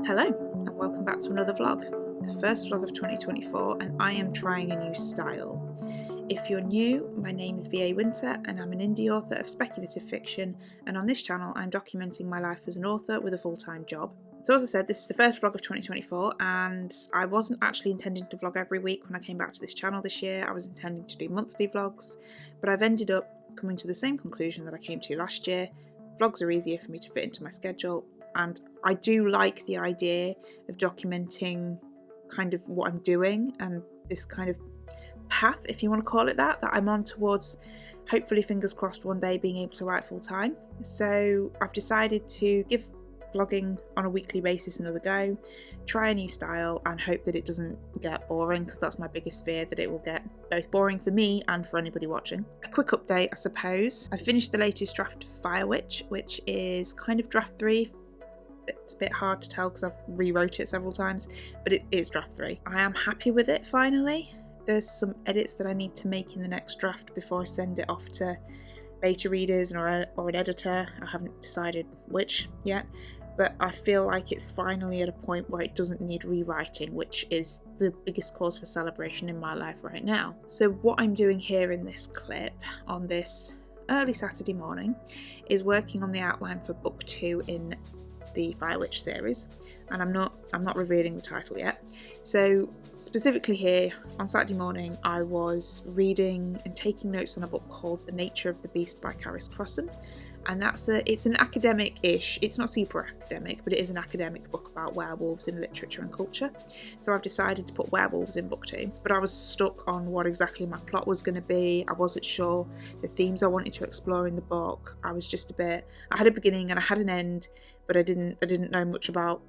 Hello and welcome back to another vlog, the first vlog of 2024, and I am trying a new style. If you're new, my name is VA Winter and I'm an indie author of speculative fiction, and on this channel I'm documenting my life as an author with a full-time job. So as I said, this is the first vlog of 2024 and I wasn't actually intending to vlog every week when I came back to this channel this year. I was intending to do monthly vlogs, but I've ended up coming to the same conclusion that I came to last year. Vlogs are easier for me to fit into my schedule, and I do like the idea of documenting kind of what I'm doing and this kind of path, if you want to call it that I'm on towards, hopefully fingers crossed, one day being able to write full time. So I've decided to give vlogging on a weekly basis another go, try a new style and hope that it doesn't get boring, because that's my biggest fear, that it will get both boring for me and for anybody watching. A quick update, I suppose. I finished the latest draft of Fire Witch, which is kind of draft 3. It's a bit hard to tell because I've rewrote it several times, but it is draft 3. I am happy with it finally. There's some edits that I need to make in the next draft before I send it off to beta readers or an editor. I haven't decided which yet, but I feel like it's finally at a point where it doesn't need rewriting, which is the biggest cause for celebration in my life right now. So what I'm doing here in this clip on this early Saturday morning is working on the outline for book 2 in the Fire Witch series, and I'm not revealing the title yet. So specifically here on Saturday morning I was reading and taking notes on a book called The Nature of the Beast by Caris Crossan, and it's an academic-ish, it's not super academic, but it is an academic book about werewolves in literature and culture. So I've decided to put werewolves in book 2, but I was stuck on what exactly my plot was going to be. I wasn't sure the themes I wanted to explore in the book. I was just I had a beginning and I had an end, but I didn't know much about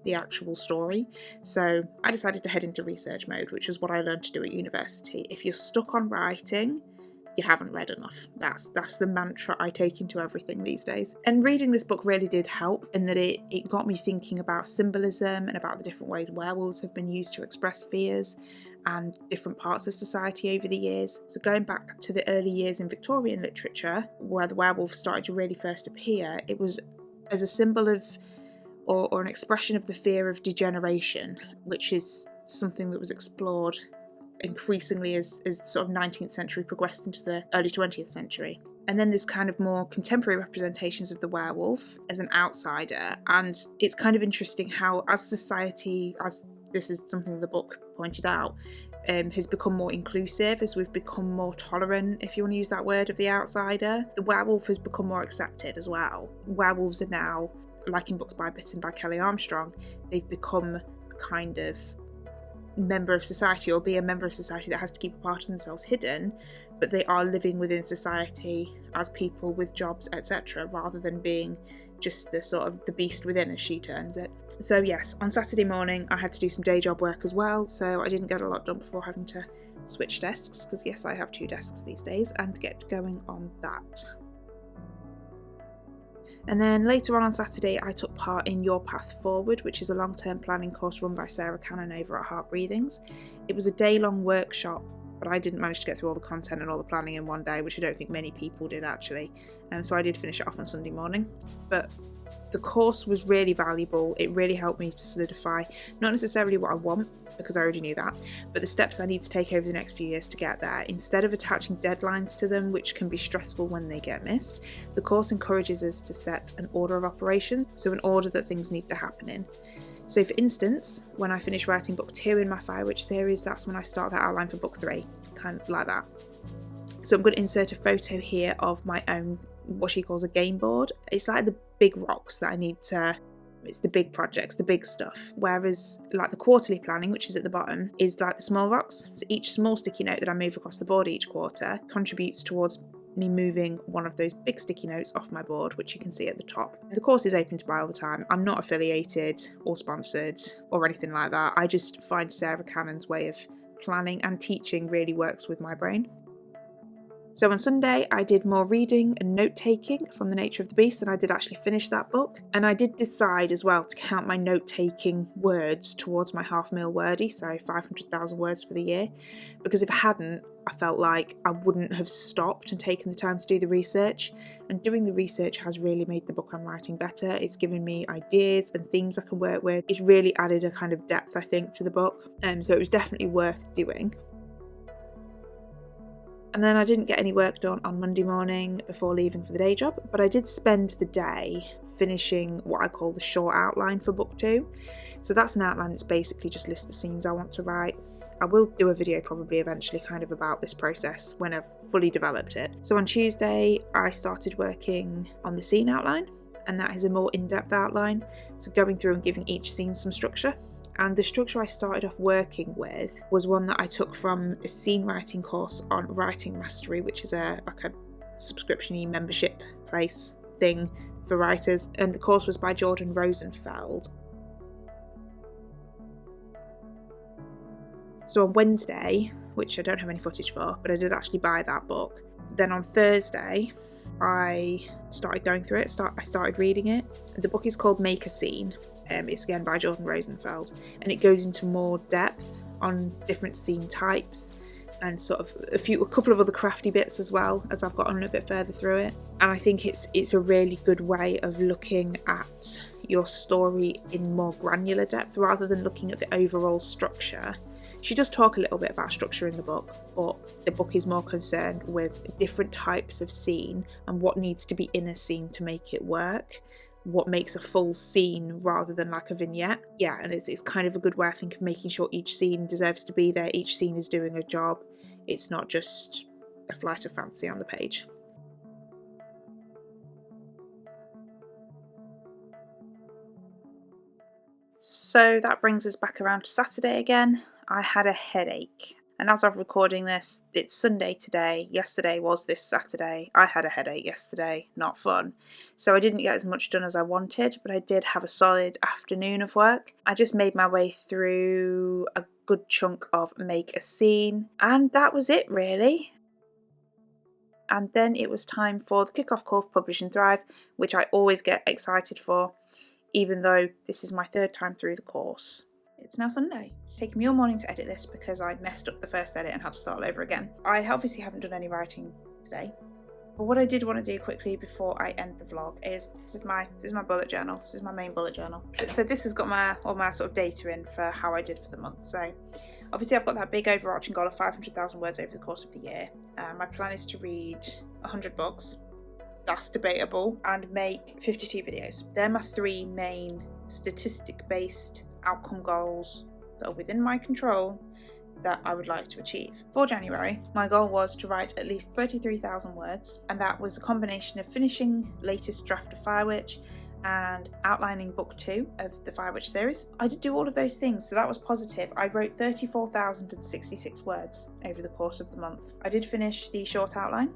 the actual story. So I decided to head into research mode, which is what I learned to do at university. If you're stuck on writing, you haven't read enough. That's the mantra I take into everything these days. And reading this book really did help in that it got me thinking about symbolism and about the different ways werewolves have been used to express fears and different parts of society over the years. So going back to the early years in Victorian literature, where the werewolf started to really first appear, it was as a symbol of or an expression of the fear of degeneration, which is something that was explored increasingly as sort of 19th century progressed into the early 20th century. And then there's kind of more contemporary representations of the werewolf as an outsider, and it's kind of interesting how as society, as this is something the book pointed out, has become more inclusive, as we've become more tolerant, if you want to use that word, of the outsider, the werewolf has become more accepted as well. Werewolves are now, like in books by Bitten by Kelly Armstrong, they've become a kind of member of society, or be a member of society that has to keep a part of themselves hidden, but they are living within society as people with jobs, etc., rather than being just the sort of the beast within, as she terms it. So yes, on Saturday morning I had to do some day job work as well, so I didn't get a lot done before having to switch desks, because yes, I have 2 desks these days, and get going on that. And then later on Saturday I took part in Your Path Forward, which is a long-term planning course run by Sarra Cannon over at Heart Breathings. It was a day-long workshop, but I didn't manage to get through all the content and all the planning in one day, which I don't think many people did actually, and so I did finish it off on Sunday morning. But the course was really valuable. It really helped me to solidify not necessarily what I want, because I already knew that, but the steps I need to take over the next few years to get there. Instead of attaching deadlines to them, which can be stressful when they get missed, the course encourages us to set an order of operations, so an order that things need to happen in. So for instance, when I finish writing book 2 in my Fire Witch series, that's when I start that outline for book 3, kind of like that. So I'm going to insert a photo here of my own, what she calls a game board. It's like the big rocks that I need to, it's the big projects, the big stuff, whereas like the quarterly planning, which is at the bottom, is like the small rocks. So each small sticky note that I move across the board each quarter contributes towards me moving one of those big sticky notes off my board, which you can see at the top. The course is open to buy all the time. I'm not affiliated or sponsored or anything like that. I just find Sarra Cannon's way of planning and teaching really works with my brain. So on Sunday I did more reading and note-taking from The Nature of the Beast, and I did actually finish that book. And I did decide as well to count my note-taking words towards my half-mil wordy, so 500,000 words for the year, because if I hadn't, I felt like I wouldn't have stopped and taken the time to do the research. And doing the research has really made the book I'm writing better. It's given me ideas and themes I can work with. It's really added a kind of depth, I think, to the book. So it was definitely worth doing. And then I didn't get any work done on Monday morning before leaving for the day job, but I did spend the day finishing what I call the short outline for book 2. So that's an outline that's basically just lists the scenes I want to write. I will do a video probably eventually kind of about this process when I've fully developed it. So on Tuesday I started working on the scene outline, and that is a more in-depth outline, so going through and giving each scene some structure. And the structure I started off working with was one that I took from a scene writing course on Writing Mastery, which is like a subscription-y membership place thing for writers, and the course was by Jordan Rosenfeld. So on Wednesday, which I don't have any footage for, but I did actually buy that book. Then on Thursday, I started going through it. I started reading it. The book is called Make a Scene. It's again by Jordan Rosenfeld, and it goes into more depth on different scene types and sort of a couple of other crafty bits as well as I've gotten a bit further through it. And I think it's a really good way of looking at your story in more granular depth rather than looking at the overall structure. She does talk a little bit about structure in the book, but the book is more concerned with different types of scene and what needs to be in a scene to make it work, what makes a full scene rather than like a vignette. Yeah, and it's kind of a good way, I think, of making sure each scene deserves to be there, each scene is doing a job. It's not just a flight of fancy on the page. So that brings us back around to Saturday again. I had a headache, and as I'm recording this, it's Sunday today. Yesterday was this Saturday. I had a headache yesterday, not fun. So I didn't get as much done as I wanted, but I did have a solid afternoon of work. I just made my way through a good chunk of Make a Scene, and that was it really. And then it was time for the kickoff call for Publish and Thrive, which I always get excited for, even though this is my third time through the course. It's now Sunday. It's taken me all morning to edit this because I messed up the first edit and had to start all over again. I obviously haven't done any writing today, but what I did want to do quickly before I end the vlog is this is my bullet journal. This is my main bullet journal. So this has got all my sort of data in for how I did for the month. So obviously I've got that big overarching goal of 500,000 words over the course of the year. My plan is to read 100 books. That's debatable, and make 52 videos. They're my 3 main statistic-based outcome goals that are within my control that I would like to achieve. For January, my goal was to write at least 33,000 words, and that was a combination of finishing latest draft of Firewitch and outlining book 2 of the Firewitch series. I did do all of those things, so that was positive. I wrote 34,066 words over the course of the month. I did finish the short outline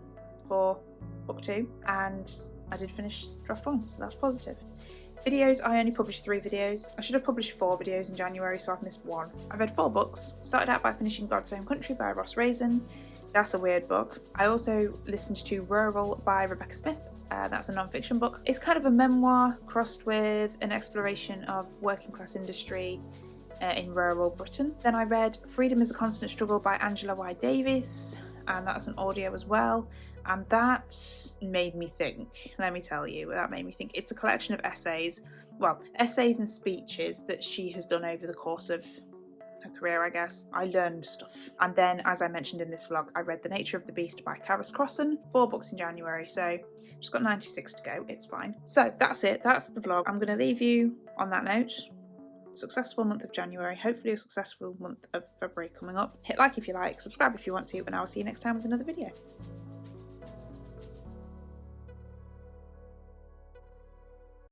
for book 2, and I did finish draft 1, so that's positive. Videos, I only published 3 videos. I should have published 4 videos in January, so I've missed 1. I read 4 books. Started out by finishing God's Own Country by Ross Raisin. That's a weird book. I also listened to Rural by Rebecca Smith. That's a non-fiction book. It's kind of a memoir crossed with an exploration of working class industry in rural Britain. Then I read Freedom is a Constant Struggle by Angela Y. Davis, and that's an audio as well. And that made me think, let me tell you, that made me think. It's a collection of essays and speeches that she has done over the course of her career, I guess. I learned stuff. And then, as I mentioned in this vlog, I read The Nature of the Beast by Caris Crossan, 4 books in January, so just got 96 to go, it's fine. So that's it, that's the vlog. I'm going to leave you on that note. Successful month of January, hopefully a successful month of February coming up. Hit like if you like, subscribe if you want to, and I will see you next time with another video.